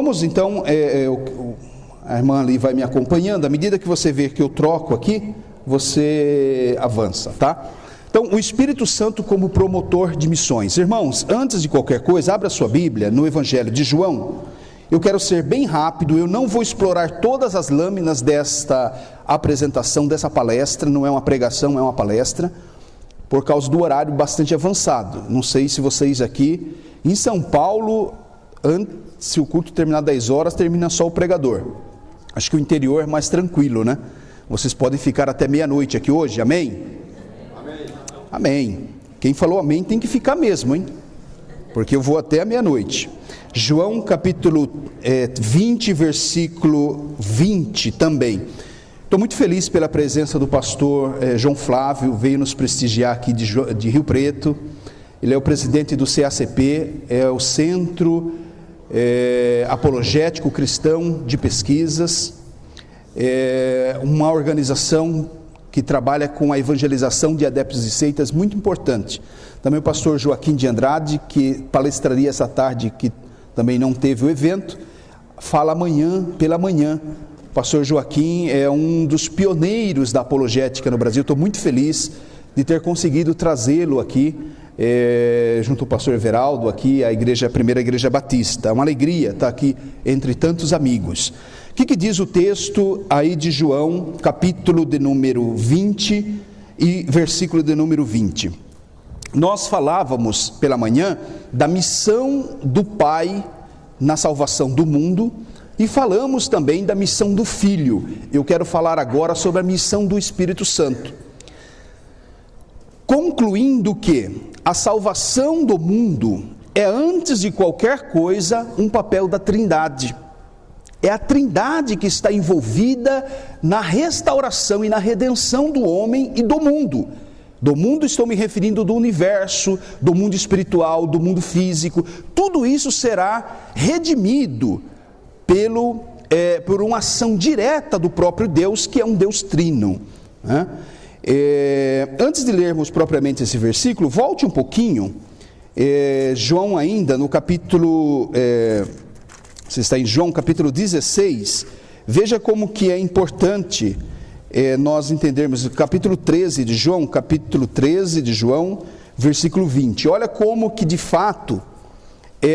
Vamos então, a irmã ali vai me acompanhando, à medida que você vê que eu troco aqui, você avança, tá? Então, o Espírito Santo como promotor de missões. Irmãos, antes de qualquer coisa, abra sua Bíblia no Evangelho de João. Eu quero ser bem rápido, eu não vou explorar todas as lâminas desta apresentação, dessa palestra, não é uma pregação, é uma palestra, por causa do horário bastante avançado. Não sei se vocês aqui, em São Paulo, se o culto terminar 10 horas, termina só o pregador. Acho que o interior é mais tranquilo, né? Vocês podem ficar até meia-noite aqui hoje, amém? Amém. Amém. Quem falou amém tem que ficar mesmo, hein? Porque eu vou até a meia-noite. João capítulo 20, versículo 20 também. Estou muito feliz pela presença do pastor João Flávio, veio nos prestigiar aqui de Rio Preto. Ele é o presidente do CACP, é o Centro Apologético Cristão de Pesquisas, uma organização que trabalha com a evangelização de adeptos e seitas, muito importante. Também o pastor Joaquim de Andrade, que palestraria essa tarde, que também não teve o evento, fala amanhã, pela manhã. O pastor Joaquim é um dos pioneiros da apologética no Brasil. Estou muito feliz de ter conseguido trazê-lo aqui, junto ao pastor Everaldo, aqui a primeira igreja batista. É uma alegria estar aqui entre tantos amigos. O que diz o texto aí de João, capítulo de número 20 e versículo de número 20? Nós falávamos pela manhã da missão do Pai na salvação do mundo e falamos também da missão do Filho. Eu quero falar agora sobre a missão do Espírito Santo. Concluindo que a salvação do mundo é, antes de qualquer coisa, um papel da Trindade. É a Trindade que está envolvida na restauração e na redenção do homem e do mundo. Do mundo estou me referindo do universo, do mundo espiritual, do mundo físico. Tudo isso será redimido por uma ação direta do próprio Deus, que é um Deus trino, né? Antes de lermos propriamente esse versículo, volte um pouquinho. João ainda no capítulo... Você está em João capítulo 16, veja como que é importante nós entendermos o capítulo 13 de João, versículo 20. Olha como que de fato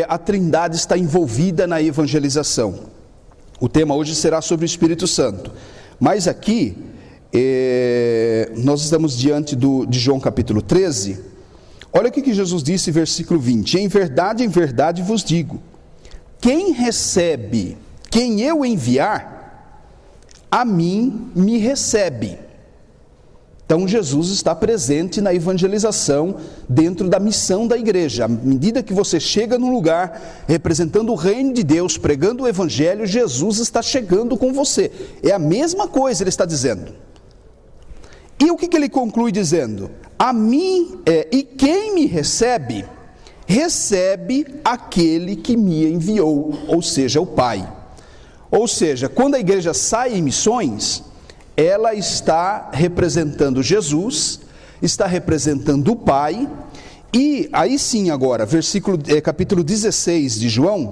a Trindade está envolvida na evangelização. O tema hoje será sobre o Espírito Santo, mas aqui nós estamos diante de João capítulo 13. Olha o que Jesus disse, versículo 20: em verdade vos digo, quem recebe quem eu enviar, a mim me recebe. Então Jesus está presente na evangelização, dentro da missão da igreja. À medida que você chega num lugar, representando o reino de Deus, pregando o evangelho, Jesus está chegando com você. É a mesma coisa, ele está dizendo. E o que ele conclui dizendo? A mim, e quem me recebe, recebe aquele que me enviou, ou seja, o Pai. Ou seja, quando a igreja sai em missões, ela está representando Jesus, está representando o Pai, e aí sim agora, capítulo 16 de João,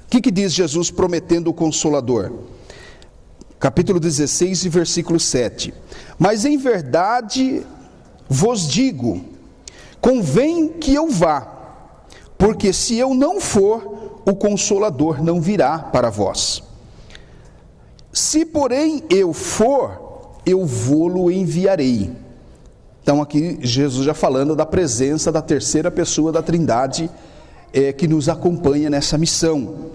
o que diz Jesus prometendo o Consolador? Capítulo 16 e versículo 7. Mas em verdade vos digo, convém que eu vá, porque se eu não for, o Consolador não virá para vós. Se porém eu for, eu vou-lo enviarei. Então aqui Jesus já falando da presença da terceira pessoa da Trindade, que nos acompanha nessa missão.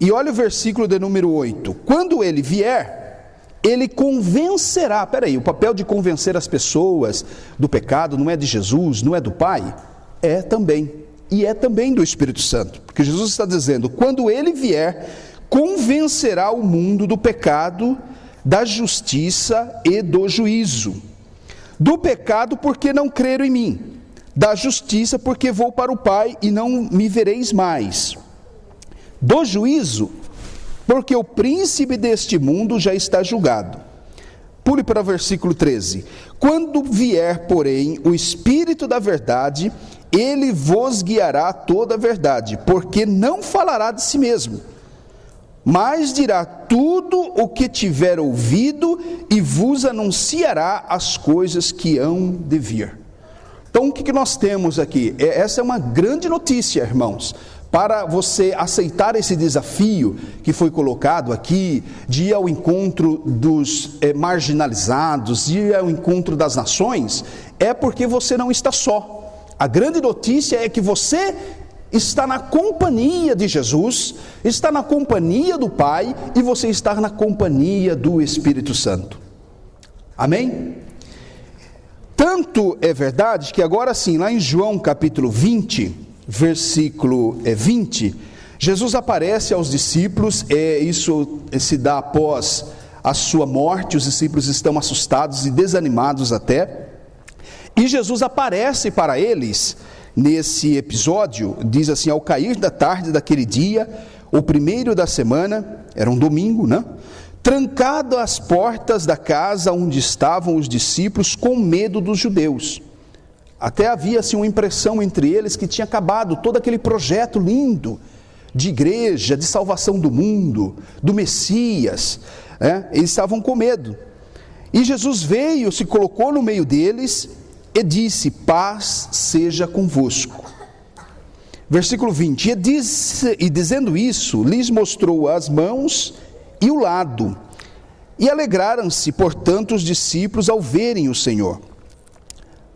E olha o versículo de número 8. Quando ele vier, ele convencerá. Peraí, o papel de convencer as pessoas do pecado não é de Jesus, não é do Pai? É também. E é também do Espírito Santo. Porque Jesus está dizendo, quando ele vier, convencerá o mundo do pecado, da justiça e do juízo. Do pecado, porque não creram em mim. Da justiça, porque vou para o Pai e não me vereis mais. Do juízo, porque o príncipe deste mundo já está julgado. Pule para o versículo 13. Quando vier, porém, o Espírito da verdade, ele vos guiará a toda a verdade, porque não falará de si mesmo, mas dirá tudo o que tiver ouvido e vos anunciará as coisas que hão de vir. Então, o que nós temos aqui? Essa é uma grande notícia, irmãos, para você aceitar esse desafio que foi colocado aqui, de ir ao encontro dos marginalizados, de ir ao encontro das nações, é porque você não está só. A grande notícia é que você está na companhia de Jesus, está na companhia do Pai e você está na companhia do Espírito Santo. Amém? Tanto é verdade que agora sim, lá em João capítulo 20, versículo 20, Jesus aparece aos discípulos, isso se dá após a sua morte, os discípulos estão assustados e desanimados até, e Jesus aparece para eles nesse episódio, diz assim: ao cair da tarde daquele dia, o primeiro da semana, era um domingo, né? Trancado as portas da casa onde estavam os discípulos com medo dos judeus. Até havia assim uma impressão entre eles que tinha acabado todo aquele projeto lindo de igreja, de salvação do mundo, do Messias, eles estavam com medo. E Jesus veio, se colocou no meio deles e disse: paz seja convosco. Versículo 20, e dizendo isso, lhes mostrou as mãos e o lado, e alegraram-se, portanto, os discípulos ao verem o Senhor.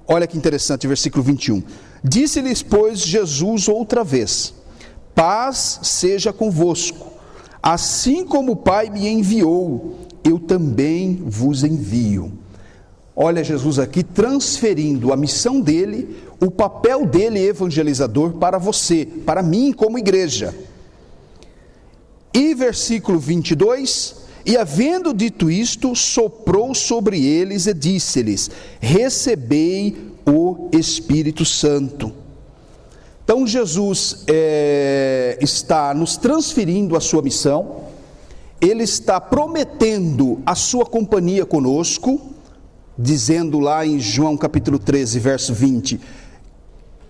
Olha que interessante, versículo 21, disse-lhes, pois, Jesus outra vez: paz seja convosco, assim como o Pai me enviou, eu também vos envio. Olha Jesus aqui transferindo a missão dele, o papel dele evangelizador para você, para mim como igreja. E versículo 22, e havendo dito isto, soprou sobre eles e disse-lhes: recebei o Espírito Santo. Então Jesus está nos transferindo a sua missão, ele está prometendo a sua companhia conosco, dizendo lá em João capítulo 13, verso 20,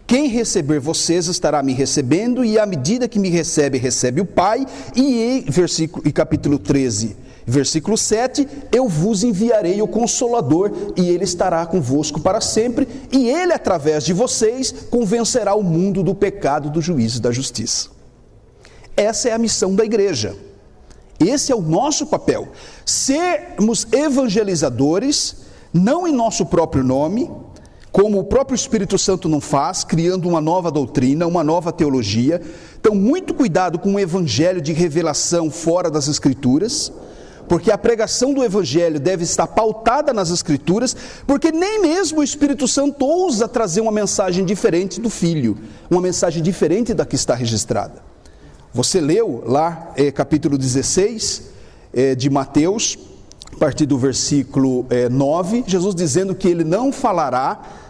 quem receber vocês estará me recebendo, e à medida que me recebe, recebe o Pai, e capítulo 13, versículo 7, eu vos enviarei o Consolador, e ele estará convosco para sempre, e ele, através de vocês, convencerá o mundo do pecado, do juízo e da justiça. Essa é a missão da igreja, esse é o nosso papel, sermos evangelizadores, não em nosso próprio nome, como o próprio Espírito Santo não faz, criando uma nova doutrina, uma nova teologia. Então, muito cuidado com o evangelho de revelação fora das Escrituras, porque a pregação do evangelho deve estar pautada nas Escrituras, porque nem mesmo o Espírito Santo ousa trazer uma mensagem diferente do Filho, uma mensagem diferente da que está registrada. Você leu lá, capítulo 16 de Mateus, a partir do versículo 9, Jesus dizendo que ele não falará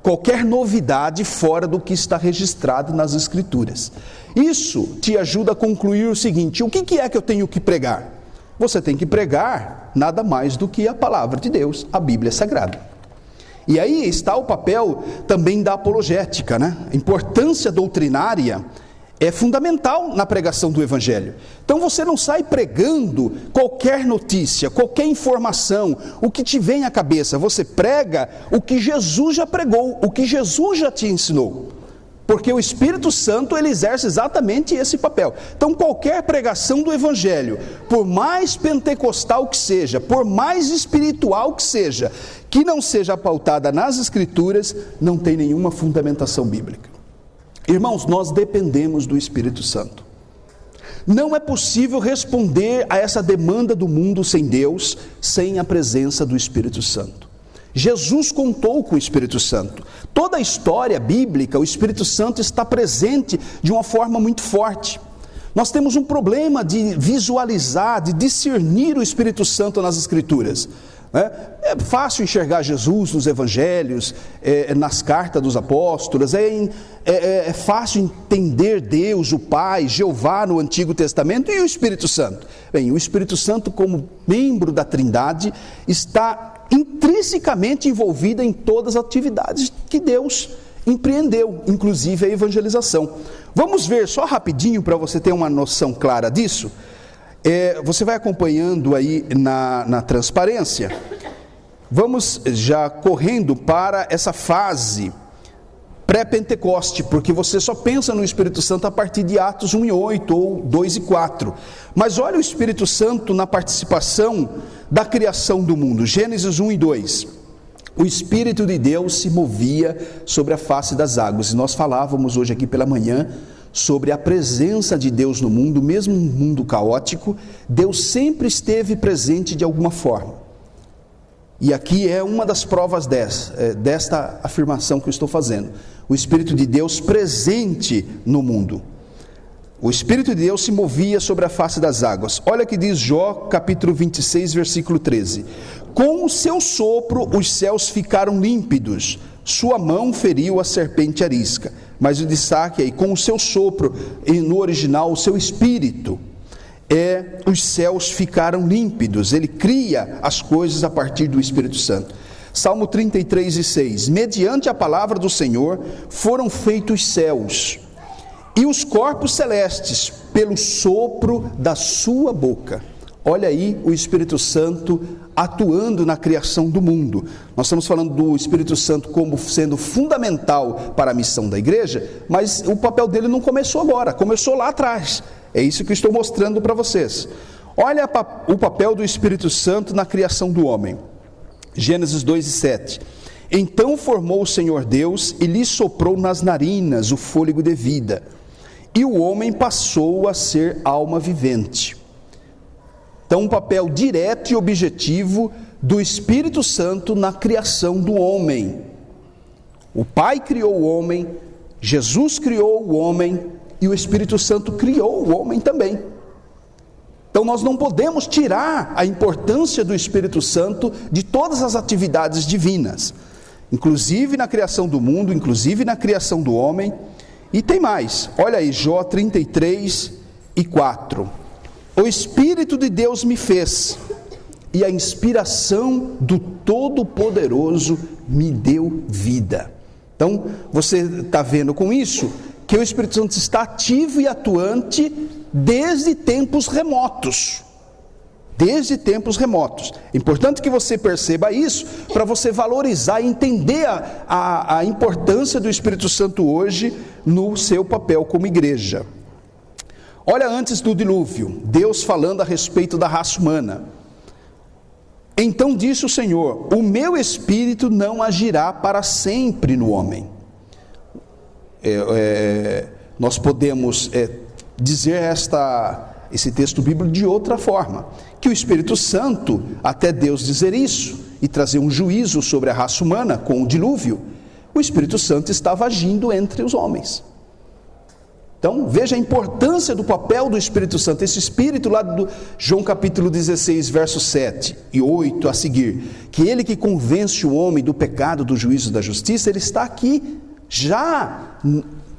qualquer novidade fora do que está registrado nas Escrituras. Isso te ajuda a concluir o seguinte: o que é que eu tenho que pregar? Você tem que pregar nada mais do que a palavra de Deus, a Bíblia Sagrada. E aí está o papel também da apologética, né? A importância doutrinária é fundamental na pregação do Evangelho. Então você não sai pregando qualquer notícia, qualquer informação, o que te vem à cabeça. Você prega o que Jesus já pregou, o que Jesus já te ensinou. Porque o Espírito Santo, ele exerce exatamente esse papel. Então qualquer pregação do Evangelho, por mais pentecostal que seja, por mais espiritual que seja, que não seja pautada nas Escrituras, não tem nenhuma fundamentação bíblica. Irmãos, nós dependemos do Espírito Santo. Não é possível responder a essa demanda do mundo sem Deus, sem a presença do Espírito Santo. Jesus contou com o Espírito Santo. Toda a história bíblica, o Espírito Santo está presente de uma forma muito forte. Nós temos um problema de visualizar, de discernir o Espírito Santo nas Escrituras. É fácil enxergar Jesus nos evangelhos, nas cartas dos apóstolos, é fácil entender Deus, o Pai, Jeová no Antigo Testamento e o Espírito Santo. Bem, o Espírito Santo, como membro da Trindade, está intrinsecamente envolvido em todas as atividades que Deus empreendeu, inclusive a evangelização. Vamos ver só rapidinho para você ter uma noção clara disso. Você vai acompanhando aí na transparência. Vamos já correndo para essa fase pré-Pentecoste, porque você só pensa no Espírito Santo a partir de Atos 1:8 ou 2:4. Mas olha o Espírito Santo na participação da criação do mundo. Gênesis 1:2. O Espírito de Deus se movia sobre a face das águas. E nós falávamos hoje aqui pela manhã sobre a presença de Deus no mundo, mesmo um mundo caótico, Deus sempre esteve presente de alguma forma. E aqui é uma das provas desta afirmação que eu estou fazendo. O Espírito de Deus presente no mundo. O Espírito de Deus se movia sobre a face das águas. Olha que diz Jó, capítulo 26, versículo 13. Com o seu sopro os céus ficaram límpidos, sua mão feriu a serpente arisca. Mas o destaque aí, com o seu sopro, no original, o seu espírito, os céus ficaram límpidos. Ele cria as coisas a partir do Espírito Santo. Salmo 33:6. Mediante a palavra do Senhor foram feitos os céus, e os corpos celestes, pelo sopro da sua boca. Olha aí o Espírito Santo atuando na criação do mundo. Nós estamos falando do Espírito Santo como sendo fundamental para a missão da igreja, mas o papel dele não começou agora, começou lá atrás. É isso que eu estou mostrando para vocês. Olha o papel do Espírito Santo na criação do homem. Gênesis 2:7. Então formou o Senhor Deus e lhe soprou nas narinas o fôlego de vida, e o homem passou a ser alma vivente. Então, um papel direto e objetivo do Espírito Santo na criação do homem. O Pai criou o homem, Jesus criou o homem e o Espírito Santo criou o homem também. Então, nós não podemos tirar a importância do Espírito Santo de todas as atividades divinas, inclusive na criação do mundo, inclusive na criação do homem. E tem mais, olha aí, Jó 33:4. O Espírito de Deus me fez, e a inspiração do Todo-Poderoso me deu vida. Então, você está vendo com isso que o Espírito Santo está ativo e atuante desde tempos remotos. Desde tempos remotos. É importante que você perceba isso, para você valorizar e entender a importância do Espírito Santo hoje no seu papel como igreja. Olha, antes do dilúvio, Deus falando a respeito da raça humana. Então disse o Senhor: o meu Espírito não agirá para sempre no homem. Nós podemos dizer esse texto bíblico de outra forma, que o Espírito Santo, até Deus dizer isso e trazer um juízo sobre a raça humana com o dilúvio, o Espírito Santo estava agindo entre os homens. Então, veja a importância do papel do Espírito Santo. Esse Espírito lá do João capítulo 16, versos 7 e 8 a seguir, que ele que convence o homem do pecado, do juízo e da justiça, ele está aqui já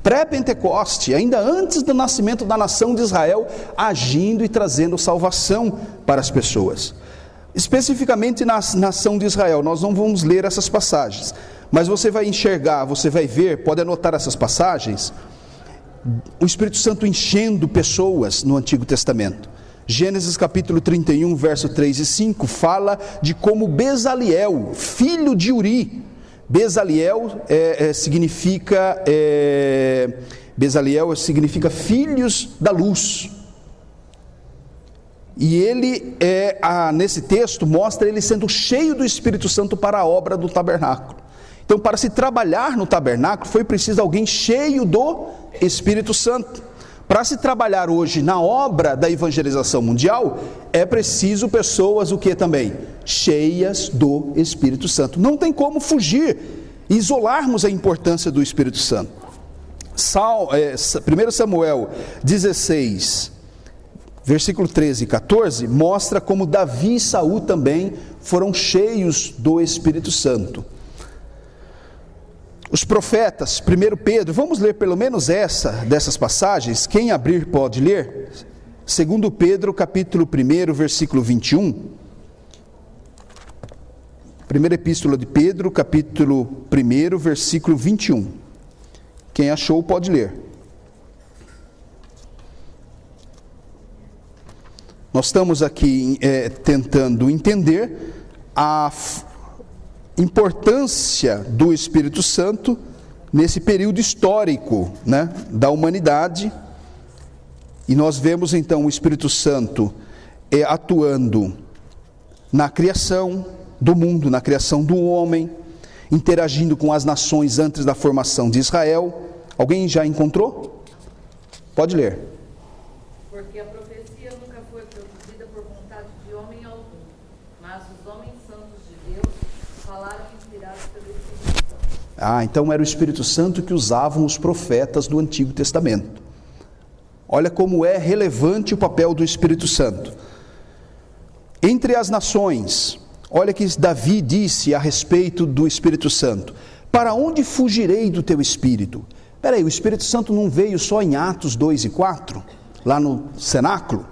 pré-Pentecoste, ainda antes do nascimento da nação de Israel, agindo e trazendo salvação para as pessoas. Especificamente na nação de Israel, nós não vamos ler essas passagens, mas você vai enxergar, você vai ver, pode anotar essas passagens, o Espírito Santo enchendo pessoas no Antigo Testamento. Gênesis capítulo 31, verso 3 e 5, fala de como Bezaliel, filho de Uri, Bezaliel significa filhos da luz. E ele, nesse texto, mostra ele sendo cheio do Espírito Santo para a obra do tabernáculo. Então, para se trabalhar no tabernáculo, foi preciso alguém cheio do Espírito Santo. Para se trabalhar hoje na obra da evangelização mundial, é preciso pessoas, o que também? Cheias do Espírito Santo. Não tem como fugir, isolarmos a importância do Espírito Santo. 1 Samuel 16, versículo 13 e 14, mostra como Davi e Saul também foram cheios do Espírito Santo. Os profetas, 1 Pedro, vamos ler pelo menos dessas passagens, quem abrir pode ler, 2 Pedro capítulo 1, versículo 21, primeira epístola de Pedro, capítulo 1, versículo 21, quem achou pode ler. Nós estamos aqui tentando entender a importância do Espírito Santo nesse período histórico, né, da humanidade, e nós vemos então o Espírito Santo atuando na criação do mundo, na criação do homem, interagindo com as nações antes da formação de Israel. Alguém já encontrou? Pode ler. Porque a profecia nunca foi produzida por vontade de homem algum, mas os homens santos de Deus falaram inspirados pelo Espírito Santo. Então era o Espírito Santo que usavam os profetas do Antigo Testamento. Olha como é relevante o papel do Espírito Santo. Entre as nações, olha que Davi disse a respeito do Espírito Santo: para onde fugirei do teu Espírito? Peraí, o Espírito Santo não veio só em Atos 2 e 4? Lá no cenáculo?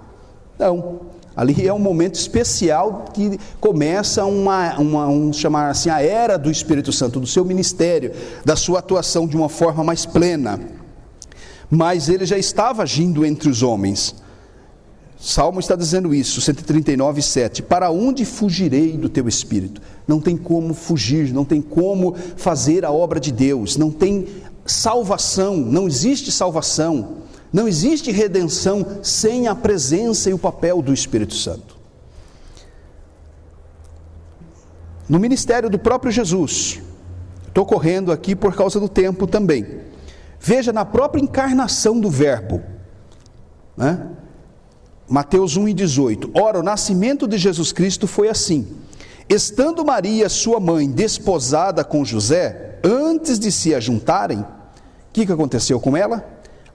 Não, ali é um momento especial que começa chamar assim, a era do Espírito Santo, do seu ministério, da sua atuação de uma forma mais plena. Mas ele já estava agindo entre os homens. Salmo está dizendo isso, 139, 7. Para onde fugirei do teu Espírito? Não tem como fugir, não tem como fazer a obra de Deus, não tem salvação, não existe salvação, não existe redenção sem a presença e o papel do Espírito Santo. No ministério do próprio Jesus, estou correndo aqui por causa do tempo também, veja na própria encarnação do Verbo, né? Mateus 1 e 18, ora, o nascimento de Jesus Cristo foi assim: estando Maria, sua mãe, desposada com José, antes de se ajuntarem, o que aconteceu com ela?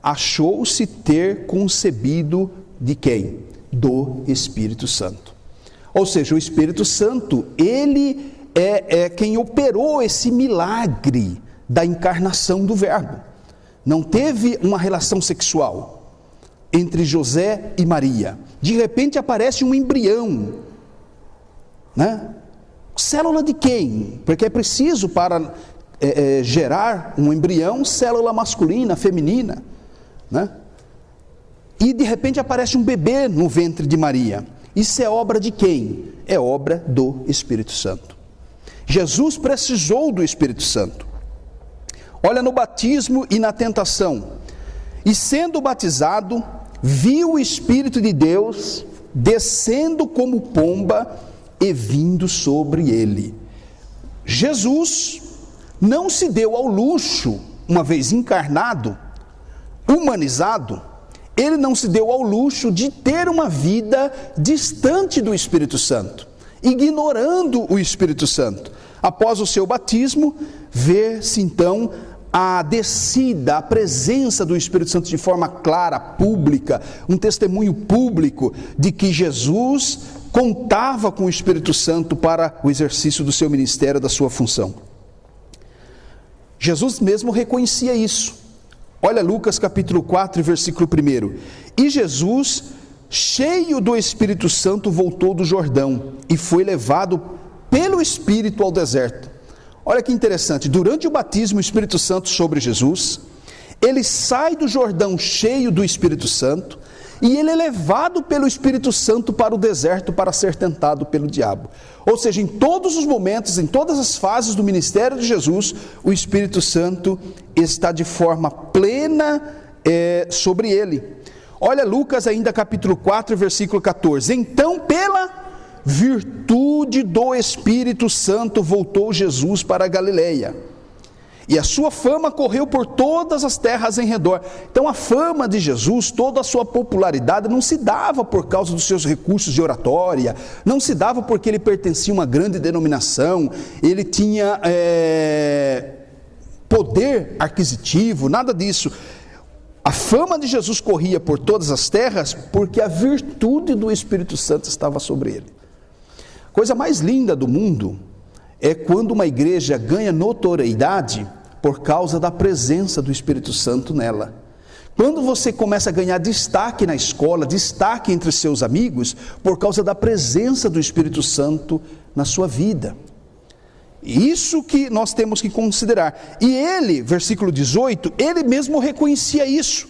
Achou-se ter concebido de quem? Do Espírito Santo. Ou seja, o Espírito Santo, ele é quem operou esse milagre da encarnação do Verbo. Não teve uma relação sexual entre José e Maria. De repente aparece um embrião, né? Célula de quem? Porque é preciso para gerar um embrião, célula masculina, feminina, né? E de repente aparece um bebê no ventre de Maria. Isso é obra de quem? É obra do Espírito Santo. Jesus precisou do Espírito Santo. Olha no batismo e na tentação. E sendo batizado, viu o Espírito de Deus descendo como pomba e vindo sobre ele. Jesus não se deu ao luxo, uma vez encarnado, humanizado, ele não se deu ao luxo de ter uma vida distante do Espírito Santo, ignorando o Espírito Santo. Após o seu batismo, vê-se então a descida, a presença do Espírito Santo de forma clara, pública, um testemunho público de que Jesus contava com o Espírito Santo para o exercício do seu ministério, da sua função. Jesus mesmo reconhecia isso. Olha Lucas capítulo 4, versículo 1. E Jesus, cheio do Espírito Santo, voltou do Jordão e foi levado pelo Espírito ao deserto. Olha que interessante, durante o batismo, o Espírito Santo sobre Jesus, ele sai do Jordão cheio do Espírito Santo, e ele é levado pelo Espírito Santo para o deserto para ser tentado pelo diabo. Ou seja, em todos os momentos, em todas as fases do ministério de Jesus, o Espírito Santo está de forma plena sobre ele. Olha Lucas ainda capítulo 4, versículo 14. Então, pela virtude do Espírito Santo, voltou Jesus para a Galileia, e a sua fama correu por todas as terras em redor. Então a fama de Jesus, toda a sua popularidade, não se dava por causa dos seus recursos de oratória, não se dava porque ele pertencia a uma grande denominação, ele tinha poder aquisitivo, nada disso. A fama de Jesus corria por todas as terras porque a virtude do Espírito Santo estava sobre ele. A coisa mais linda do mundo é quando uma igreja ganha notoriedade por causa da presença do Espírito Santo nela. Quando você começa a ganhar destaque na escola, destaque entre seus amigos, por causa da presença do Espírito Santo na sua vida. Isso que nós temos que considerar. E ele, versículo 18, ele mesmo reconhecia isso.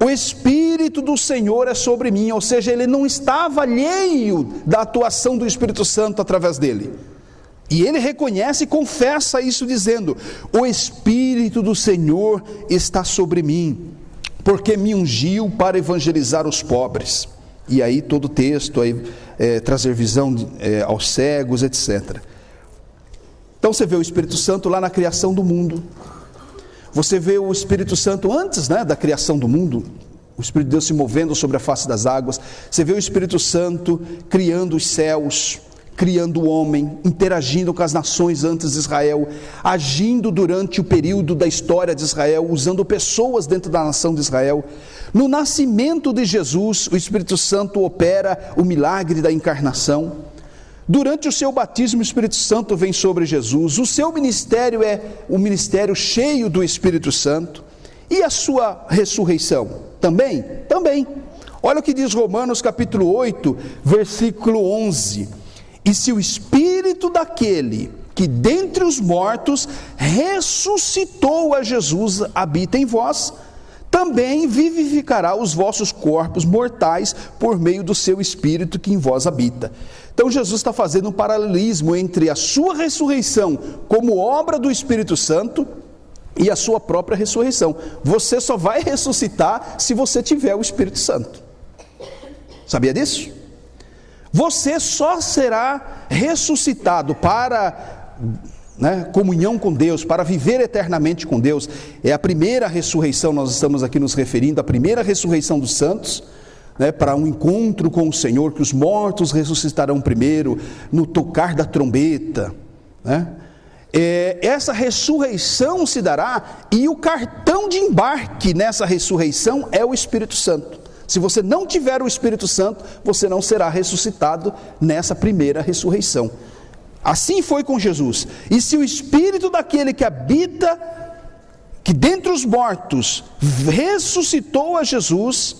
O Espírito do Senhor é sobre mim, ou seja, ele não estava alheio da atuação do Espírito Santo através dele. E ele reconhece e confessa isso dizendo: o Espírito do Senhor está sobre mim, porque me ungiu para evangelizar os pobres. E aí todo o texto, trazer visão aos cegos, etc. Então você vê o Espírito Santo lá na criação do mundo. Você vê o Espírito Santo antes, da criação do mundo, o Espírito de Deus se movendo sobre a face das águas. Você vê o Espírito Santo criando os céus, criando o homem, interagindo com as nações antes de Israel, agindo durante o período da história de Israel, usando pessoas dentro da nação de Israel. No nascimento de Jesus, o Espírito Santo opera o milagre da encarnação. Durante o seu batismo, o Espírito Santo vem sobre Jesus. O seu ministério é um ministério cheio do Espírito Santo. E a sua ressurreição? Também? Também. Olha o que diz Romanos capítulo 8, versículo 11. E se o Espírito daquele que dentre os mortos ressuscitou a Jesus habita em vós, também vivificará os vossos corpos mortais por meio do seu Espírito que em vós habita. Então Jesus está fazendo um paralelismo entre a sua ressurreição como obra do Espírito Santo e a sua própria ressurreição. Você só vai ressuscitar se você tiver o Espírito Santo. Sabia disso? Você só será ressuscitado para comunhão com Deus, para viver eternamente com Deus. É a primeira ressurreição, nós estamos aqui nos referindo à primeira ressurreição dos santos, para um encontro com o Senhor, que os mortos ressuscitarão primeiro, no tocar da trombeta. Essa ressurreição se dará, e o cartão de embarque nessa ressurreição é o Espírito Santo. Se você não tiver o Espírito Santo, você não será ressuscitado nessa primeira ressurreição. Assim foi com Jesus. E se o Espírito daquele que habita, que dentre os mortos ressuscitou a Jesus,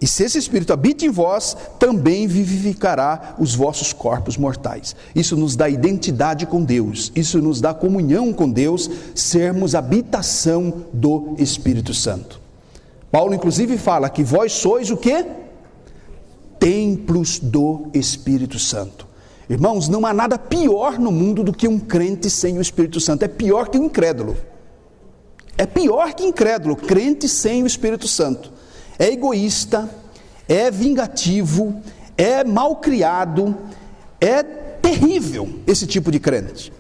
e se esse Espírito habita em vós, também vivificará os vossos corpos mortais. Isso nos dá identidade com Deus, isso nos dá comunhão com Deus, sermos habitação do Espírito Santo. Paulo inclusive fala que vós sois o quê? Templos do Espírito Santo. Irmãos, não há nada pior no mundo do que um crente sem o Espírito Santo. É pior que um incrédulo. É pior que incrédulo, crente sem o Espírito Santo. É egoísta, é vingativo, é malcriado, é terrível esse tipo de crente.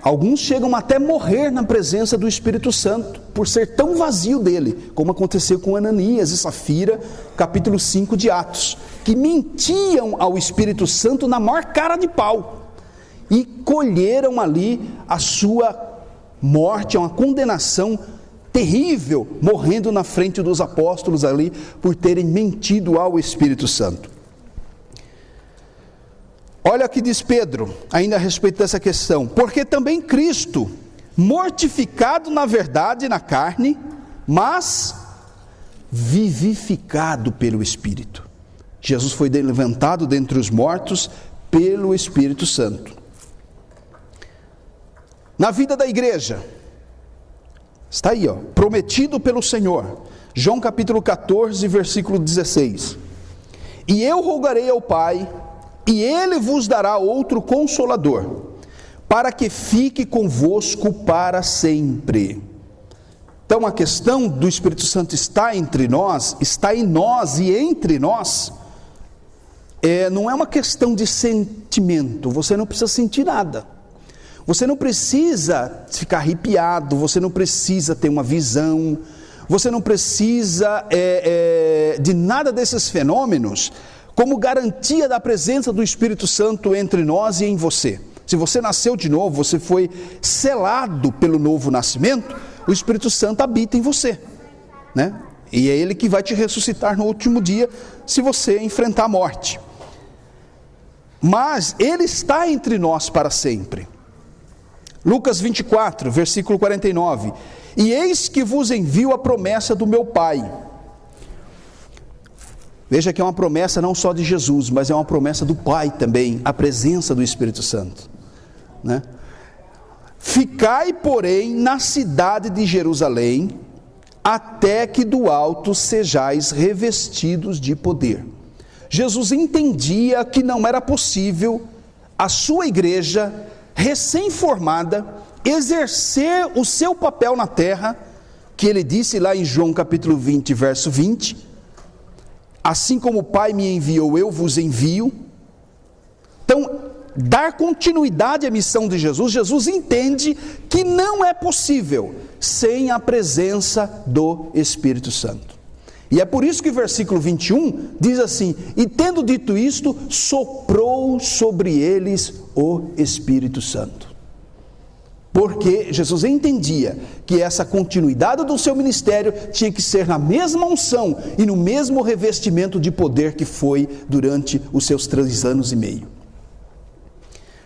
Alguns chegam até morrer na presença do Espírito Santo, por ser tão vazio dele, como aconteceu com Ananias e Safira, capítulo 5 de Atos, que mentiam ao Espírito Santo na maior cara de pau, e colheram ali a sua morte, uma condenação terrível, morrendo na frente dos apóstolos ali, por terem mentido ao Espírito Santo. Olha o que diz Pedro, ainda a respeito dessa questão. Porque também Cristo, mortificado na verdade na carne, mas vivificado pelo Espírito. Jesus foi levantado dentre os mortos pelo Espírito Santo. Na vida da igreja, está aí, prometido pelo Senhor. João capítulo 14, versículo 16. E eu rogarei ao Pai, e Ele vos dará outro Consolador, para que fique convosco para sempre. Então a questão do Espírito Santo está entre nós, está em nós e entre nós, não é uma questão de sentimento, você não precisa sentir nada. Você não precisa ficar arrepiado, você não precisa ter uma visão, você não precisa de nada desses fenômenos como garantia da presença do Espírito Santo entre nós e em você. se você nasceu de novo, você foi selado pelo novo nascimento, o Espírito Santo habita em você, né? E é Ele que vai te ressuscitar no último dia, se você enfrentar a morte. Mas Ele está entre nós para sempre. Lucas 24, versículo 49. E eis que vos envio a promessa do meu Pai. Veja que é uma promessa não só de Jesus, mas é uma promessa do Pai também, a presença do Espírito Santo, né? Ficai, porém, na cidade de Jerusalém, até que do alto sejais revestidos de poder. Jesus entendia que não era possível a sua igreja recém-formada exercer o seu papel na terra, que ele disse lá em João capítulo 20, verso 20, assim como o Pai me enviou, eu vos envio. Então, dar continuidade à missão de Jesus, Jesus entende que não é possível sem a presença do Espírito Santo. E é por isso que o versículo 21 diz assim: e tendo dito isto, soprou sobre eles o Espírito Santo. Porque Jesus entendia que essa continuidade do seu ministério tinha que ser na mesma unção e no mesmo revestimento de poder que foi durante os seus 3 anos e meio.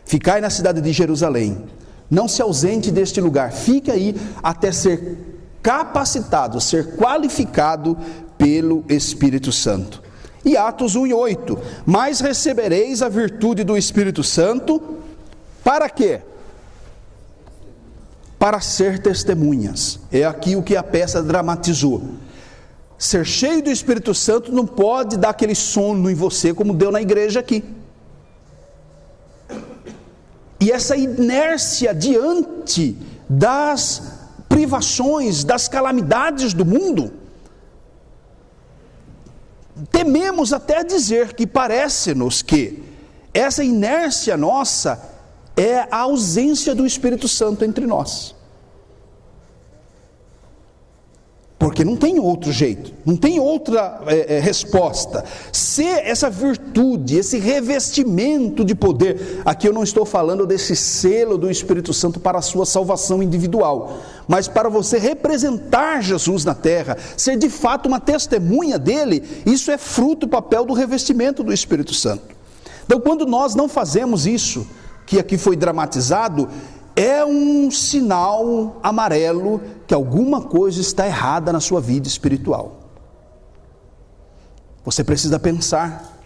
Ficai na cidade de Jerusalém, não se ausente deste lugar, fique aí até ser capacitado, ser qualificado pelo Espírito Santo. E Atos 1:8, mas recebereis a virtude do Espírito Santo, para quê? Para ser testemunhas. É aqui o que a peça dramatizou. Ser cheio do Espírito Santo não pode dar aquele sono em você como deu na igreja aqui. E essa inércia diante das privações, das calamidades do mundo, tememos até dizer que parece-nos que essa inércia nossa é a ausência do Espírito Santo entre nós. Porque não tem outro jeito, não tem outra resposta. Se essa virtude, esse revestimento de poder, aqui eu não estou falando desse selo do Espírito Santo para a sua salvação individual, mas para você representar Jesus na terra, ser de fato uma testemunha dele, isso é fruto do papel do revestimento do Espírito Santo. Então, quando nós não fazemos isso, que aqui foi dramatizado, é um sinal amarelo que alguma coisa está errada na sua vida espiritual. Você precisa pensar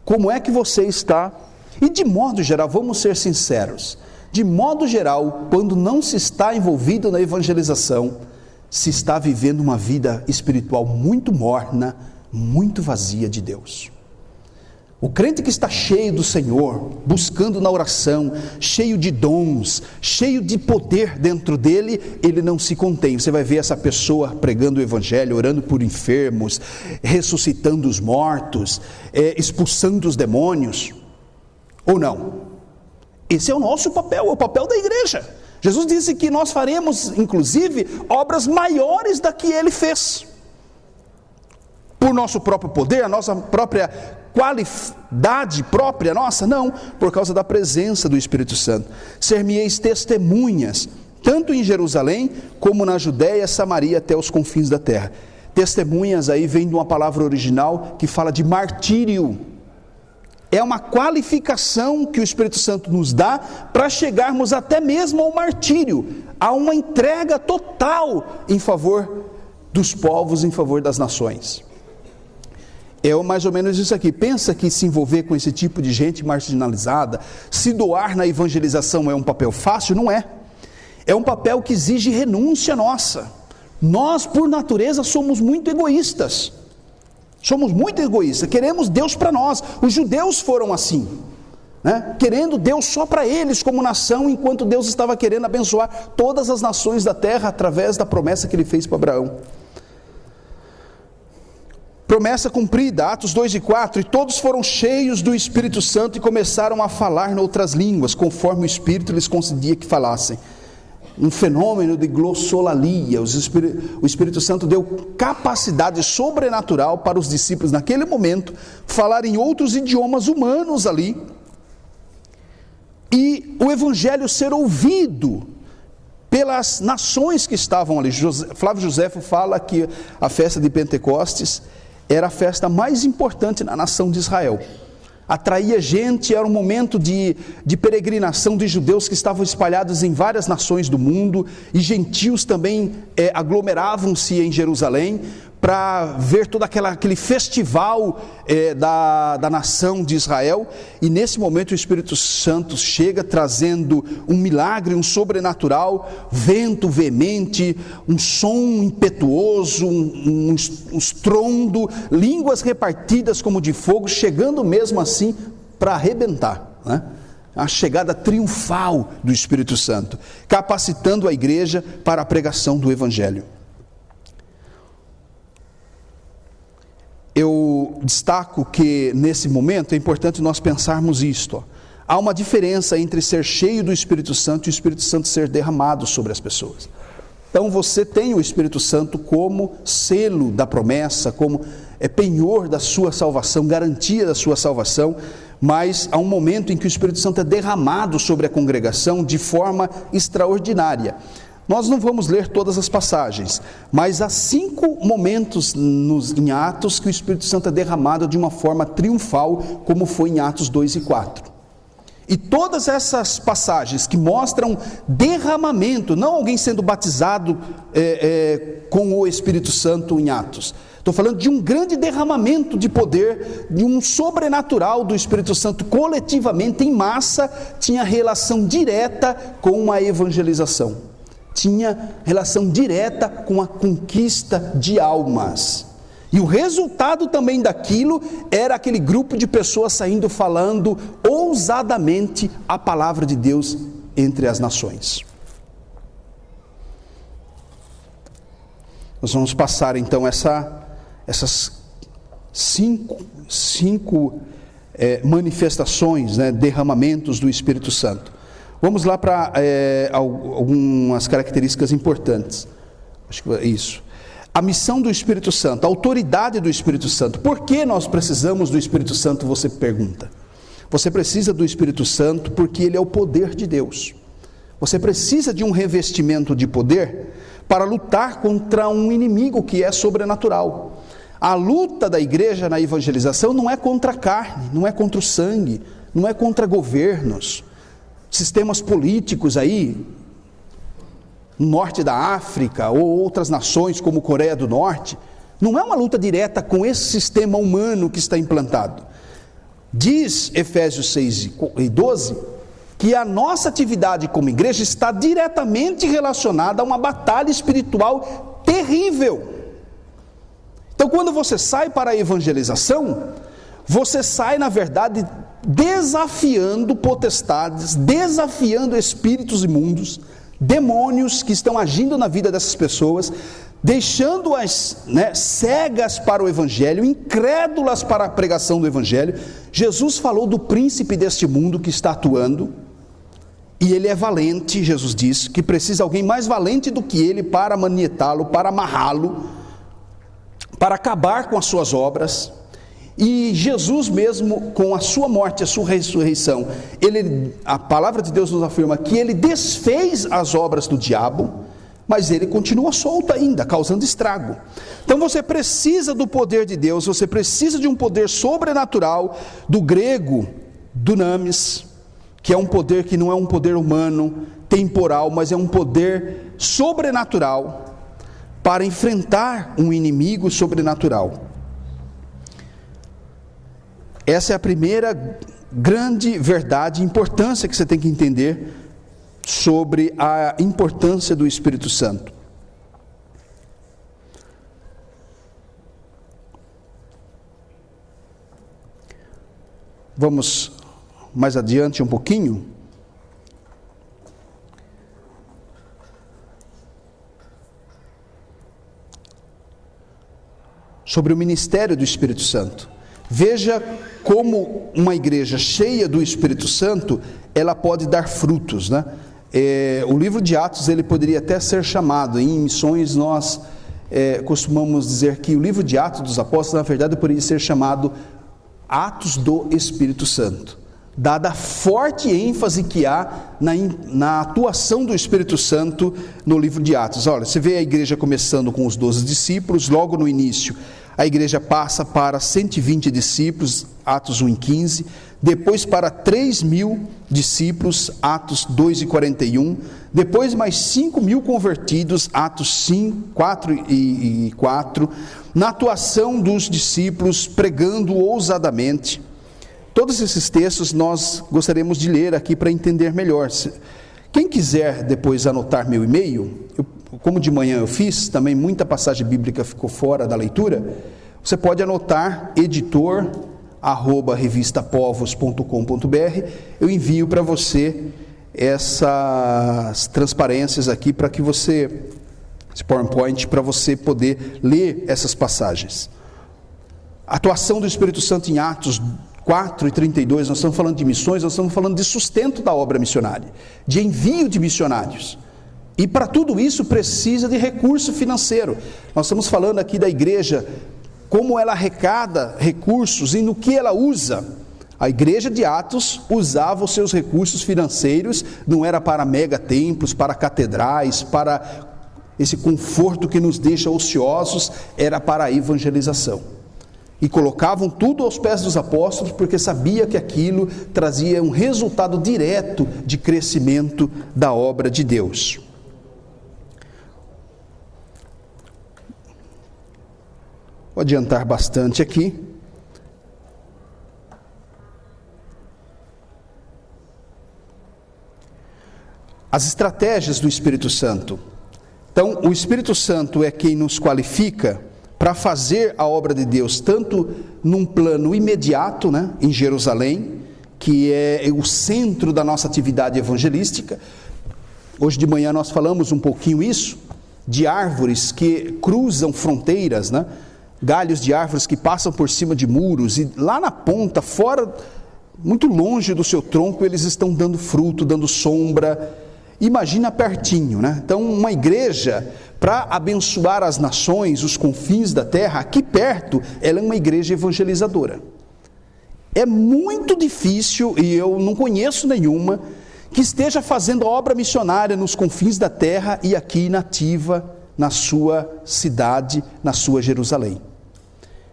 como é que você está, e de modo geral, vamos ser sinceros, de modo geral, quando não se está envolvido na evangelização, se está vivendo uma vida espiritual muito morna, muito vazia de Deus. O crente que está cheio do Senhor, buscando na oração, cheio de dons, cheio de poder dentro dele, ele não se contém. Você vai ver essa pessoa pregando o evangelho, orando por enfermos, ressuscitando os mortos, expulsando os demônios, ou não? Esse é o nosso papel, é o papel da igreja. Jesus disse que nós faremos, inclusive, obras maiores da que ele fez. Por nosso próprio poder, a nossa própria qualidade própria nossa, não, por causa da presença do Espírito Santo. Ser-me-eis testemunhas, tanto em Jerusalém, como na Judéia, Samaria, até os confins da terra. Testemunhas aí vem de uma palavra original que fala de martírio. É uma qualificação que o Espírito Santo nos dá para chegarmos até mesmo ao martírio, a uma entrega total em favor dos povos, em favor das nações. É mais ou menos isso aqui. Pensa que se envolver com esse tipo de gente marginalizada, se doar na evangelização é um papel fácil? Não é. É um papel que exige renúncia nossa. Nós, por natureza, somos muito egoístas. Somos muito egoístas. Queremos Deus para nós. Os judeus foram assim, né? Querendo Deus só para eles como nação, enquanto Deus estava querendo abençoar todas as nações da terra através da promessa que ele fez para Abraão. Promessa cumprida, Atos 2:4, e todos foram cheios do Espírito Santo e começaram a falar noutras línguas, conforme o Espírito lhes concedia que falassem. Um fenômeno de glossolalia, o Espírito Santo deu capacidade sobrenatural para os discípulos naquele momento, falar em outros idiomas humanos ali, e o evangelho ser ouvido pelas nações que estavam ali. Flávio Josefo fala que a festa de Pentecostes era a festa mais importante na nação de Israel. Atraía gente, era um momento de peregrinação de judeus que estavam espalhados em várias nações do mundo, e gentios também aglomeravam-se em Jerusalém para ver todo aquele festival da nação de Israel. E nesse momento o Espírito Santo chega trazendo um milagre, um sobrenatural, vento veemente, um som impetuoso, um estrondo, línguas repartidas como de fogo, chegando mesmo assim para arrebentar, né? A chegada triunfal do Espírito Santo, capacitando a igreja para a pregação do Evangelho. Eu destaco que nesse momento é importante nós pensarmos isto. Há uma diferença entre ser cheio do Espírito Santo e o Espírito Santo ser derramado sobre as pessoas. Então você tem o Espírito Santo como selo da promessa, como penhor da sua salvação, garantia da sua salvação, mas há um momento em que o Espírito Santo é derramado sobre a congregação de forma extraordinária. Nós não vamos ler todas as passagens, mas há 5 momentos em Atos que o Espírito Santo é derramado de uma forma triunfal, como foi em Atos 2 e 4. E todas essas passagens que mostram derramamento, não alguém sendo batizado com o Espírito Santo em Atos. Estou falando de um grande derramamento de poder, de um sobrenatural do Espírito Santo coletivamente, em massa, tinha relação direta com a evangelização. Tinha relação direta com a conquista de almas. E o resultado também daquilo era aquele grupo de pessoas saindo falando ousadamente a palavra de Deus entre as nações. Nós vamos passar então essas cinco manifestações, né, derramamentos do Espírito Santo. Vamos lá para algumas características importantes. Acho que é isso. A missão do Espírito Santo, a autoridade do Espírito Santo. Por que nós precisamos do Espírito Santo, você pergunta? Você precisa do Espírito Santo porque ele é o poder de Deus. Você precisa de um revestimento de poder para lutar contra um inimigo que é sobrenatural. A luta da igreja na evangelização não é contra a carne, não é contra o sangue, não é contra governos, sistemas políticos aí, no norte da África, ou outras nações como Coreia do Norte. Não é uma luta direta com esse sistema humano que está implantado. Diz Efésios 6 e 12, que a nossa atividade como igreja está diretamente relacionada a uma batalha espiritual terrível. Então, quando você sai para a evangelização, você sai, na verdade, desafiando potestades, desafiando espíritos imundos, demônios que estão agindo na vida dessas pessoas, deixando-as cegas para o Evangelho, incrédulas para a pregação do Evangelho. Jesus falou do príncipe deste mundo que está atuando, e ele é valente. Jesus diz que precisa alguém mais valente do que ele para manietá-lo, para amarrá-lo, para acabar com as suas obras. E Jesus mesmo, com a sua morte, a sua ressurreição, a palavra de Deus nos afirma que ele desfez as obras do diabo, mas ele continua solto ainda, causando estrago. Então você precisa do poder de Deus, você precisa de um poder sobrenatural, do grego, dunamis, que é um poder que não é um poder humano, temporal, mas é um poder sobrenatural, para enfrentar um inimigo sobrenatural. Essa é a primeira grande verdade e importância que você tem que entender sobre a importância do Espírito Santo. Vamos mais adiante um pouquinho. Sobre o ministério do Espírito Santo. Veja como uma igreja cheia do Espírito Santo, ela pode dar frutos, né? O livro de Atos, ele poderia até ser chamado, em missões nós costumamos dizer que o livro de Atos dos Apóstolos, na verdade, poderia ser chamado Atos do Espírito Santo. dada a forte ênfase que há na atuação do Espírito Santo no livro de Atos. Olha, você vê a igreja começando com os 12 discípulos, logo no início a igreja passa para 120 discípulos, Atos 1:15, depois para 3.000 discípulos, Atos 2:41, depois mais 5.000 convertidos, Atos 4:4, na atuação dos discípulos pregando ousadamente. Todos esses textos nós gostaríamos de ler aqui para entender melhor. Quem quiser depois anotar meu e-mail, como de manhã eu fiz, também muita passagem bíblica ficou fora da leitura, você pode anotar editor@revistapovos.com.br, eu envio para você essas transparências aqui para que você, esse PowerPoint, para você poder ler essas passagens. A atuação do Espírito Santo em Atos 4:32, nós estamos falando de missões, nós estamos falando de sustento da obra missionária, de envio de missionários. E para tudo isso precisa de recurso financeiro. Nós estamos falando aqui da igreja, como ela arrecada recursos e no que ela usa. A igreja de Atos usava os seus recursos financeiros, não era para mega templos, para catedrais, para esse conforto que nos deixa ociosos, era para a evangelização. E colocavam tudo aos pés dos apóstolos, porque sabia que aquilo trazia um resultado direto de crescimento da obra de Deus. Vou adiantar bastante aqui. As estratégias do Espírito Santo. Então, o Espírito Santo é quem nos qualifica para fazer a obra de Deus, tanto num plano imediato, né, em Jerusalém, que é o centro da nossa atividade evangelística. Hoje de manhã nós falamos um pouquinho isso, de árvores que cruzam fronteiras, né? Galhos de árvores que passam por cima de muros, e lá na ponta, fora, muito longe do seu tronco, eles estão dando fruto, dando sombra. Imagina pertinho, né? Então, uma igreja, para abençoar as nações, os confins da terra, aqui perto, ela é uma igreja evangelizadora. É muito difícil, e eu não conheço nenhuma, que esteja fazendo a obra missionária nos confins da terra e aqui nativa, na sua cidade, na sua Jerusalém.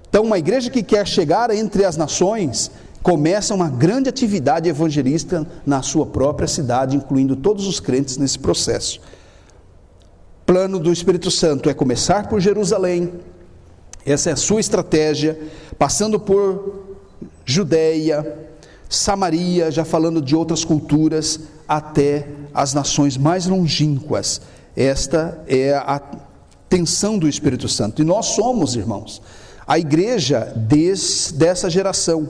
Então, uma igreja que quer chegar entre as nações, começa uma grande atividade evangelista na sua própria cidade, incluindo todos os crentes nesse processo. Plano do Espírito Santo é começar por Jerusalém, essa é a sua estratégia, passando por Judeia, Samaria, já falando de outras culturas, até as nações mais longínquas. Esta é a tensão do Espírito Santo. E nós somos, irmãos, a igreja dessa geração.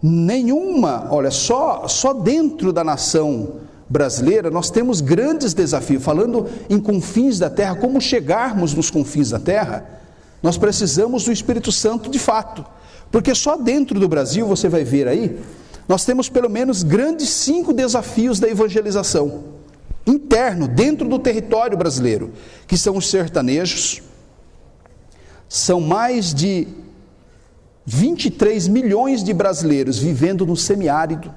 Nenhuma, olha, só dentro da nação brasileira nós temos grandes desafios. Falando em confins da terra, como chegarmos nos confins da terra, nós precisamos do Espírito Santo de fato. Porque só dentro do Brasil, você vai ver aí, nós temos pelo menos grandes 5 desafios da evangelização interno, dentro do território brasileiro, que são os sertanejos. São mais de 23 milhões de brasileiros vivendo no semiárido.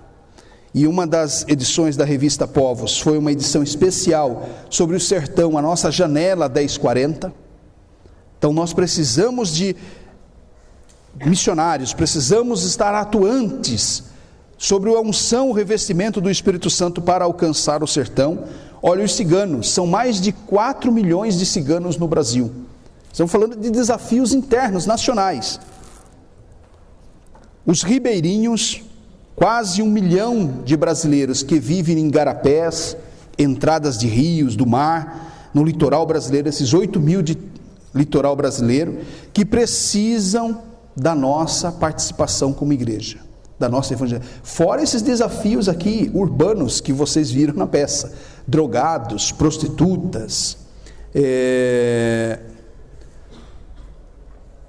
E uma das edições da revista Povos foi uma edição especial sobre o sertão, a nossa janela 1040. Então nós precisamos de missionários, precisamos estar atuantes sobre a unção, o revestimento do Espírito Santo para alcançar o sertão. Olha, os ciganos, são mais de 4 milhões de ciganos no Brasil. Estamos falando de desafios internos, nacionais. Os ribeirinhos, quase 1 milhão de brasileiros que vivem em igarapés, entradas de rios, do mar, no litoral brasileiro, esses 8 mil de litoral brasileiro, que precisam da nossa participação como igreja, da nossa evangelização. Fora esses desafios aqui urbanos que vocês viram na peça, drogados, prostitutas,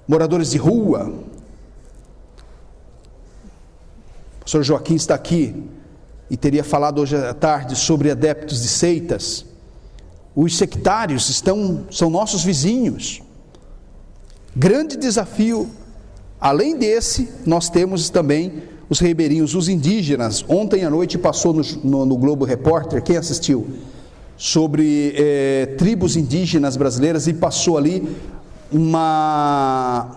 moradores de rua. O pastor Joaquim está aqui e teria falado hoje à tarde sobre adeptos de seitas. Os sectários são nossos vizinhos. Grande desafio. Além desse, nós temos também os ribeirinhos, os indígenas. Ontem à noite passou no Globo Repórter, quem assistiu? Sobre tribos indígenas brasileiras, e passou ali uma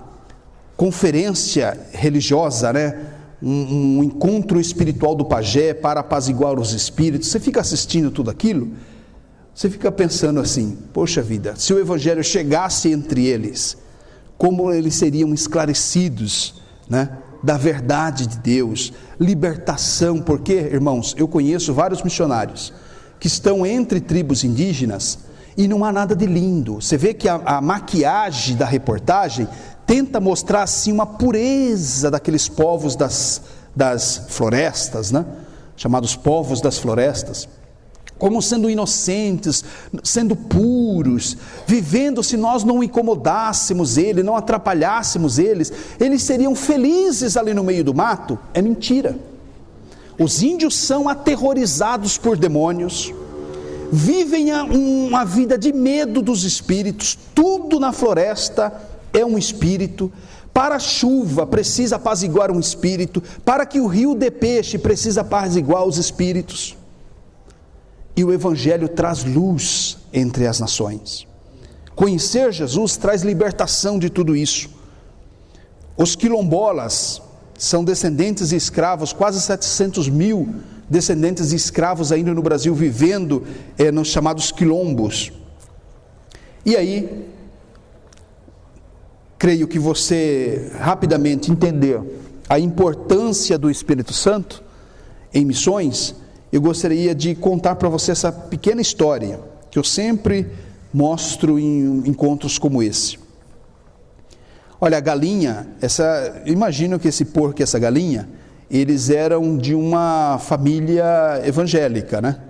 conferência religiosa, né? Um encontro espiritual do pajé para apaziguar os espíritos. Você fica assistindo tudo aquilo, você fica pensando assim, poxa vida, se o evangelho chegasse entre eles, como eles seriam esclarecidos, né, da verdade de Deus, libertação. Porque, irmãos, eu conheço vários missionários que estão entre tribos indígenas e não há nada de lindo. Você vê que a maquiagem da reportagem tenta mostrar assim uma pureza daqueles povos das florestas, né? Chamados povos das florestas, como sendo inocentes, sendo puros, vivendo, se nós não incomodássemos eles, não atrapalhássemos eles seriam felizes ali no meio do mato. É mentira. Os índios são aterrorizados por demônios, vivem uma vida de medo dos espíritos. Tudo na floresta é um espírito. Para a chuva precisa apaziguar um espírito, para que o rio dê peixe precisa apaziguar os espíritos. E o evangelho traz luz entre as nações. Conhecer Jesus traz libertação de tudo isso. Os quilombolas são descendentes de escravos, quase 700 mil descendentes de escravos ainda no Brasil, vivendo nos chamados quilombos. E aí, creio que você rapidamente entendeu a importância do Espírito Santo em missões. Eu gostaria de contar para você essa pequena história, que eu sempre mostro em encontros como esse. Olha, a galinha, imagino que esse porco e essa galinha, eles eram de uma família evangélica, né?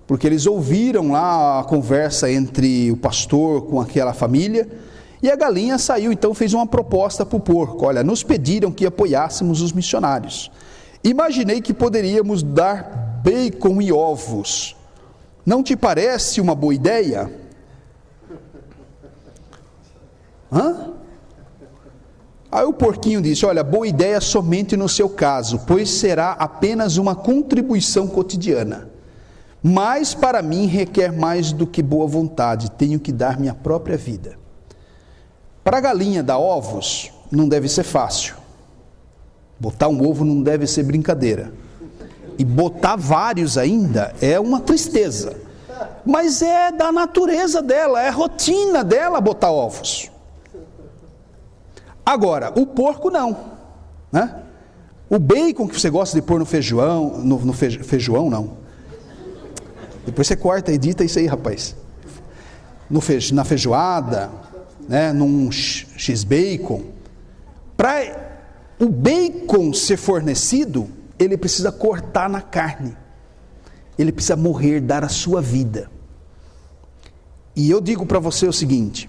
Porque eles ouviram lá a conversa entre o pastor com aquela família, e a galinha saiu, então fez uma proposta para o porco. Olha, nos pediram que apoiássemos os missionários. Imaginei que poderíamos dar bacon e ovos. Não te parece uma boa ideia? Aí o porquinho disse: olha, boa ideia somente no seu caso, pois será apenas uma contribuição cotidiana. Mas para mim requer mais do que boa vontade, tenho que dar minha própria vida. Para a galinha dar ovos não deve ser fácil. Botar um ovo não deve ser brincadeira. E botar vários ainda é uma tristeza. Mas é da natureza dela, é a rotina dela botar ovos. Agora, o porco não, né? O bacon que você gosta de pôr no feijão, feijão não. Depois você corta e edita isso aí, rapaz. Na feijoada, né? Num x-bacon. Para o bacon ser fornecido, ele precisa cortar na carne. Ele precisa morrer, dar a sua vida. E eu digo para você o seguinte: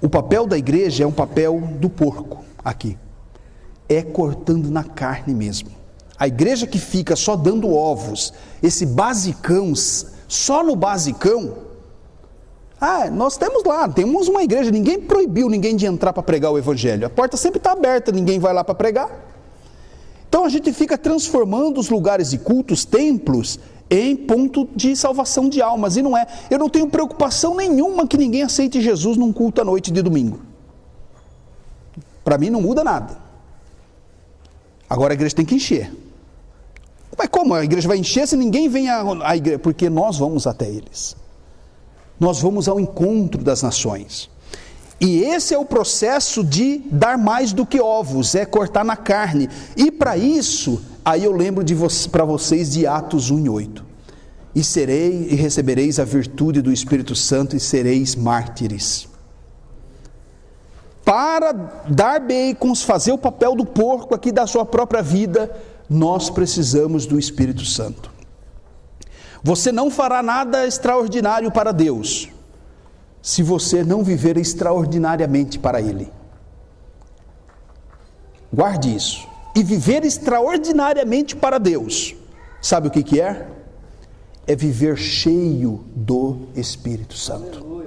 o papel da igreja é um papel do porco aqui. É cortando na carne mesmo. A igreja que fica só dando ovos, esse basicão, só no basicão. Nós temos uma igreja, ninguém proibiu ninguém de entrar para pregar o evangelho. A porta sempre está aberta, ninguém vai lá para pregar. Então a gente fica transformando os lugares de culto, os templos, em ponto de salvação de almas, e não é. Eu não tenho preocupação nenhuma que ninguém aceite Jesus num culto à noite de domingo. Para mim não muda nada. Agora a igreja tem que encher. Mas como a igreja vai encher se ninguém vem à igreja? Porque nós vamos até eles. Nós vamos ao encontro das nações. E esse é o processo de dar mais do que ovos, é cortar na carne. E para isso, aí eu lembro para vocês de Atos 1:8. E recebereis a virtude do Espírito Santo e sereis mártires. Para dar bacons, fazer o papel do porco aqui da sua própria vida, nós precisamos do Espírito Santo. Você não fará nada extraordinário para Deus, se você não viver extraordinariamente para Ele. Guarde isso. E viver extraordinariamente para Deus, sabe o que é? É viver cheio do Espírito Santo.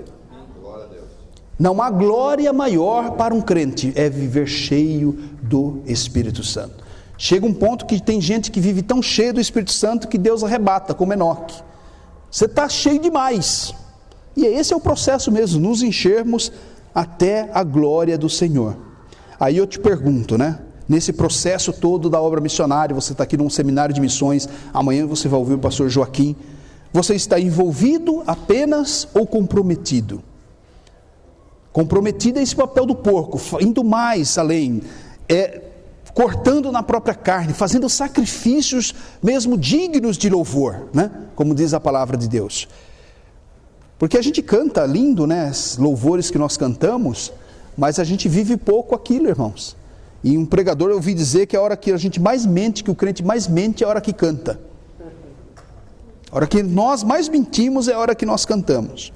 Não há glória maior para um crente, é viver cheio do Espírito Santo. Chega um ponto que tem gente que vive tão cheio do Espírito Santo que Deus arrebata, como Enoque. Você está cheio demais. E esse é o processo mesmo, nos enchermos até a glória do Senhor. Aí eu te pergunto, né? Nesse processo todo da obra missionária, você está aqui num seminário de missões, amanhã você vai ouvir o pastor Joaquim. Você está envolvido apenas ou comprometido? Comprometido é esse papel do porco, indo mais além, cortando na própria carne, fazendo sacrifícios mesmo dignos de louvor, né? Como diz a palavra de Deus. Porque a gente canta lindo, né? Louvores que nós cantamos, mas a gente vive pouco aquilo, irmãos. E um pregador, eu ouvi dizer que a hora que a gente mais mente, que o crente mais mente, é a hora que canta. A hora que nós mais mentimos é a hora que nós cantamos.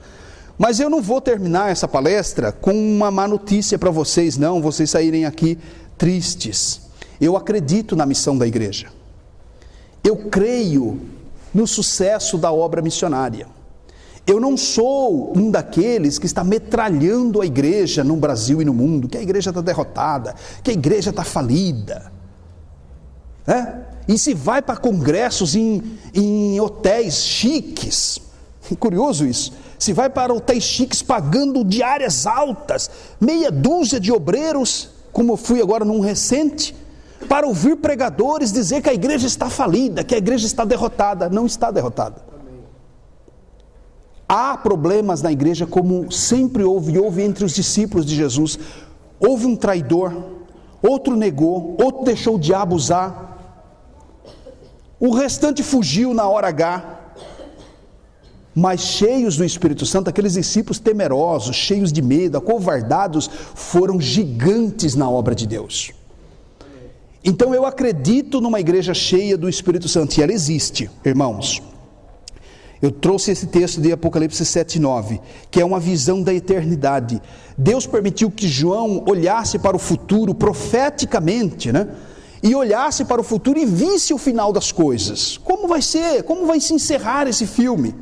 Mas eu não vou terminar essa palestra com uma má notícia para vocês, não, vocês saírem aqui tristes. Eu acredito na missão da igreja. Eu creio no sucesso da obra missionária. Eu não sou um daqueles que está metralhando a igreja no Brasil e no mundo, que a igreja está derrotada, que a igreja está falida. E se vai para congressos em hotéis chiques, é curioso isso, se vai para hotéis chiques pagando diárias altas, meia dúzia de obreiros, como eu fui agora num recente, para ouvir pregadores dizer que a igreja está falida, que a igreja está derrotada. Não está derrotada. Há problemas na igreja, como sempre houve entre os discípulos de Jesus. Houve um traidor, outro negou, outro deixou o diabo usar, o restante fugiu na hora H. Mas cheios do Espírito Santo, aqueles discípulos temerosos, cheios de medo, acovardados, foram gigantes na obra de Deus. Então eu acredito numa igreja cheia do Espírito Santo, e ela existe, irmãos. Eu trouxe esse texto de Apocalipse 7:9, que é uma visão da eternidade. Deus permitiu que João olhasse para o futuro profeticamente, né? E olhasse para o futuro e visse o final das coisas. Como vai ser? Como vai se encerrar esse filme?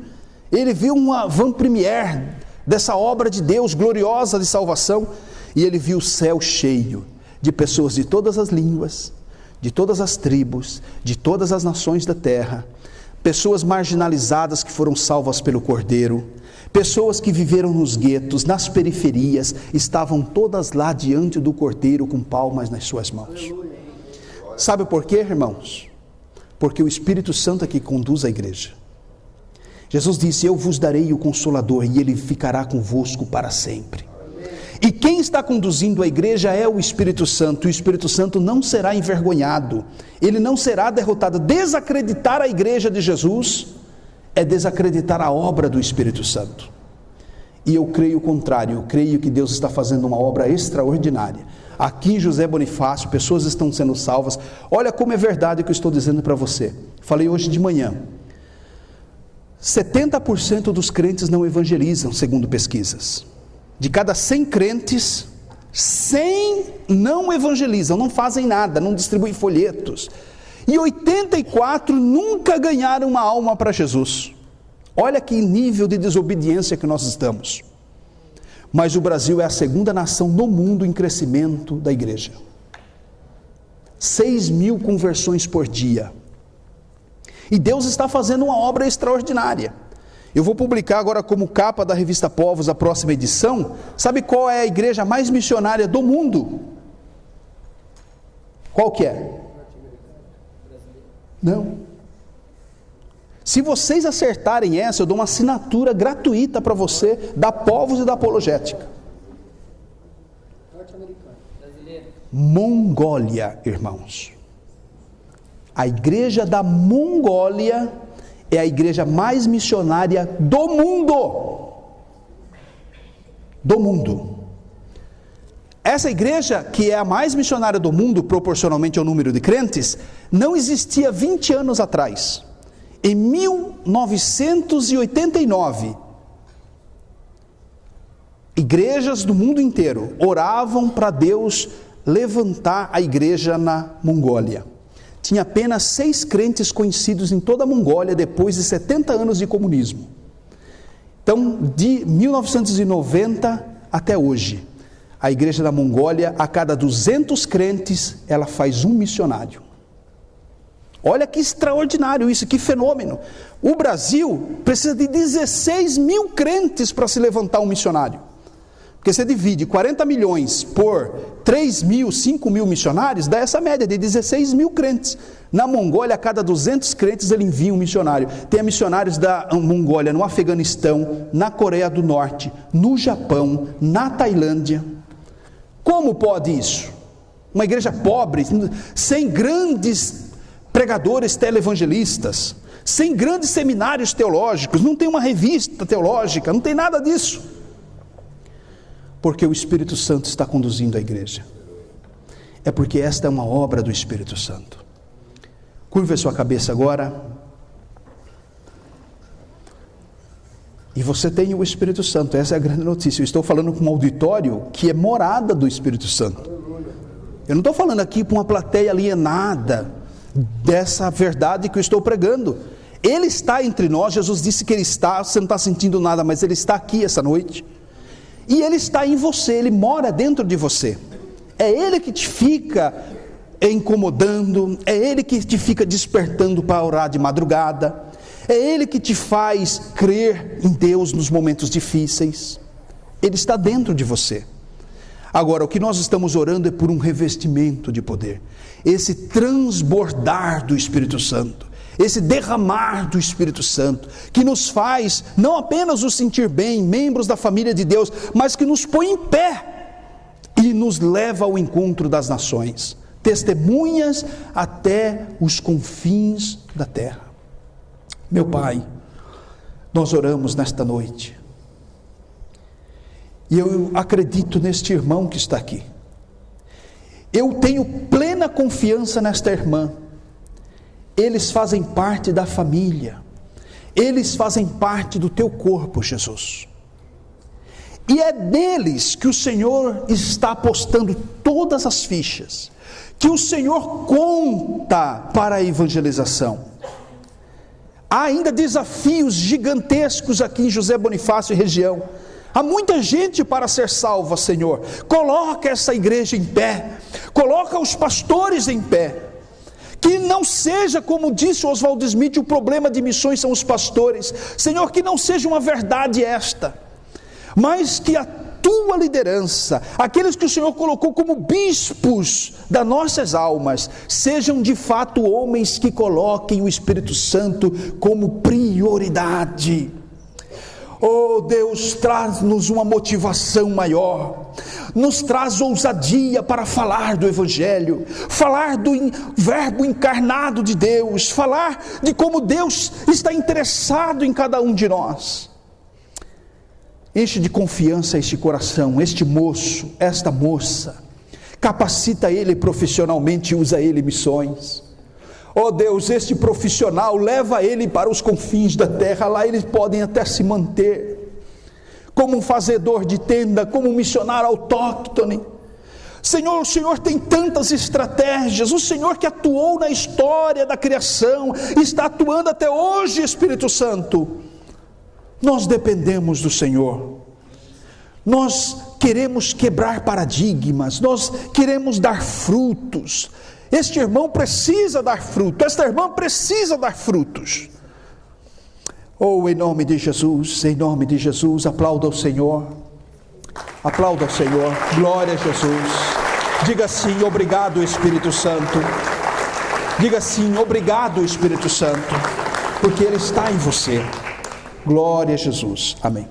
Ele viu uma avant-première dessa obra de Deus gloriosa de salvação, e ele viu o céu cheio de pessoas de todas as línguas, de todas as tribos, de todas as nações da terra, pessoas marginalizadas que foram salvas pelo Cordeiro, pessoas que viveram nos guetos, nas periferias, estavam todas lá diante do Cordeiro com palmas nas suas mãos. Sabe por quê, irmãos? Porque o Espírito Santo é que conduz a igreja. Jesus disse: eu vos darei o Consolador, e ele ficará convosco para sempre. E quem está conduzindo a igreja é o Espírito Santo. O Espírito Santo não será envergonhado, ele não será derrotado. Desacreditar a igreja de Jesus é desacreditar a obra do Espírito Santo. E eu creio o contrário, eu creio que Deus está fazendo uma obra extraordinária. Aqui em José Bonifácio, pessoas estão sendo salvas. Olha como é verdade o que eu estou dizendo para você. Falei hoje de manhã. 70% dos crentes não evangelizam, segundo pesquisas. De cada 100 crentes, 100 não evangelizam, não fazem nada, não distribuem folhetos. E 84 nunca ganharam uma alma para Jesus. Olha que nível de desobediência que nós estamos. Mas o Brasil é a segunda nação no mundo em crescimento da igreja. 6.000 conversões por dia. E Deus está fazendo uma obra extraordinária. Eu vou publicar agora como capa da revista Povos, a próxima edição. Sabe qual é a igreja mais missionária do mundo? Qual que é? Não. Se vocês acertarem essa, eu dou uma assinatura gratuita para você, da Povos e da Apologética. Mongólia, irmãos. A igreja da Mongólia é a igreja mais missionária do mundo. Do mundo. Essa igreja, que é a mais missionária do mundo, proporcionalmente ao número de crentes, não existia 20 anos atrás. Em 1989, igrejas do mundo inteiro oravam para Deus levantar a igreja na Mongólia. Tinha apenas 6 crentes conhecidos em toda a Mongólia depois de 70 anos de comunismo. Então, de 1990 até hoje, a igreja da Mongólia, a cada 200 crentes, ela faz um missionário. Olha que extraordinário isso, que fenômeno. O Brasil precisa de 16 mil crentes para se levantar um missionário. Porque você divide 40 milhões por 3 mil, 5 mil missionários, dá essa média de 16 mil crentes. Na Mongólia, a cada 200 crentes ele envia um missionário. Tem missionários da Mongólia no Afeganistão, na Coreia do Norte, no Japão, na Tailândia. Como pode isso? Uma igreja pobre, sem grandes pregadores televangelistas, sem grandes seminários teológicos, não tem uma revista teológica, não tem nada disso. Porque o Espírito Santo está conduzindo a igreja. É porque esta é uma obra do Espírito Santo. Curva a sua cabeça agora. E você tem o Espírito Santo, essa é a grande notícia. Eu estou falando com um auditório que é morada do Espírito Santo. Eu não estou falando aqui para uma plateia alienada dessa verdade que eu estou pregando. Ele está entre nós, Jesus disse que Ele está, você não está sentindo nada, mas Ele está aqui essa noite. E Ele está em você, Ele mora dentro de você. É Ele que te fica incomodando, é Ele que te fica despertando para orar de madrugada, é Ele que te faz crer em Deus nos momentos difíceis. Ele está dentro de você. Agora, o que nós estamos orando é por um revestimento de poder, esse transbordar do Espírito Santo, esse derramar do Espírito Santo, que nos faz não apenas nos sentir bem, membros da família de Deus, mas que nos põe em pé e nos leva ao encontro das nações, testemunhas até os confins da terra. Meu Pai, nós oramos nesta noite, e eu acredito neste irmão que está aqui. Eu tenho plena confiança nesta irmã. Eles fazem parte da família. Eles fazem parte do teu corpo, Jesus. E é deles que o Senhor está apostando todas as fichas, que o Senhor conta para a evangelização. Há ainda desafios gigantescos aqui em José Bonifácio e região. Há muita gente para ser salva, Senhor. Coloca essa igreja em pé, coloca os pastores em pé. Que não seja, como disse Oswald Smith, o problema de missões são os pastores. Senhor, que não seja uma verdade esta, mas que a tua liderança, aqueles que o Senhor colocou como bispos das nossas almas, sejam de fato homens que coloquem o Espírito Santo como prioridade. Oh Deus, traz-nos uma motivação maior, nos traz ousadia para falar do Evangelho, falar do verbo encarnado de Deus, falar de como Deus está interessado em cada um de nós. Enche de confiança este coração, este moço, esta moça, capacita ele profissionalmente e usa ele em missões. Oh Deus, este profissional, leva ele para os confins da terra, lá eles podem até se manter, como um fazedor de tenda, como um missionário autóctone. Senhor, o Senhor tem tantas estratégias, o Senhor que atuou na história da criação, está atuando até hoje, Espírito Santo. Nós dependemos do Senhor, nós queremos quebrar paradigmas, nós queremos dar frutos. Este irmão precisa dar fruto, esta irmã precisa dar frutos. Oh, em nome de Jesus, aplauda ao Senhor, aplauda ao Senhor, glória a Jesus. Diga assim: obrigado, Espírito Santo. Diga assim: obrigado, Espírito Santo, porque Ele está em você. Glória a Jesus, amém.